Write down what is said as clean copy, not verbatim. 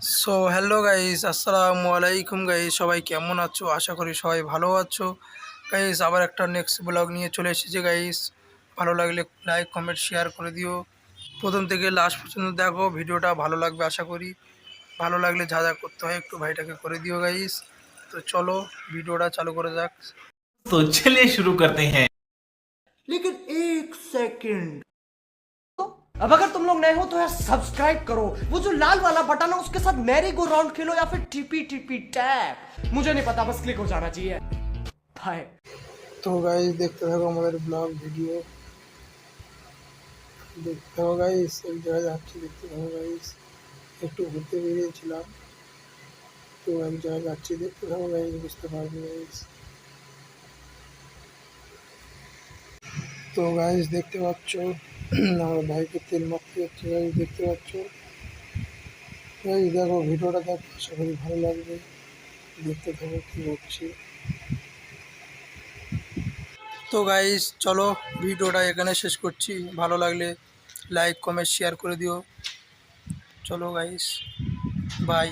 So hello guys, আসসালামু আলাইকুম guys. সবাই কেমন আছো? আশা করি সবাই ভালো আছো গাইস। আবার একটা নেক্সট ব্লগ নিয়ে চলে এসেছে গাইস। ভালো লাগলে লাইক কমেন্ট শেয়ার করে দিও। প্রথম থেকে লাস্ট পর্যন্ত দেখো, ভিডিওটা ভালো লাগবে আশা করি। ভালো লাগলে যা যা করতে হয় একটু ভাইটাকে করে দিও গাইস। তো চলো ভিডিওটা চালু করে যাক। तो चलिए शुरू करते हैं। लेकिन एक सेकंड, अब अगर तुम लोग नए हो तो यार सब्सक्राइब करो। वो जो लाल वाला बटन है उसके साथ मैरी गो राउंड खेलो या फिर टिपी टिपी टैप, मुझे नहीं पता, बस क्लिक हो जाना चाहिए। बाय। তো গাইস দেখতে থাকো আমাদের ব্লগ ভিডিও। দেখতে থাকো গাইস, এক জায়গায় যাচ্ছি, দেখতে থাকো গাইস। একটু ঘুরতে বেরিয়েছিলাম, তো এক জায়গায় যাচ্ছি, দেখতে থাকো গাইস, বুঝতে পারবে গাইস। তো গাইস দেখতে পাচ্ছ আমার বাইকে তেল মারতে যাচ্ছে গাইস, দেখতে পাচ্ছ গাইস। দেখো ভিডিওটা দেখো, আশা করি ভালো লাগবে। দেখতে থাকো কী করছি। তো গাইস চলো ভিডিওটা এখানে শেষ করছি। ভালো লাগলে লাইক কমেন্ট শেয়ার করে দিও। চলো গাইস, বাই।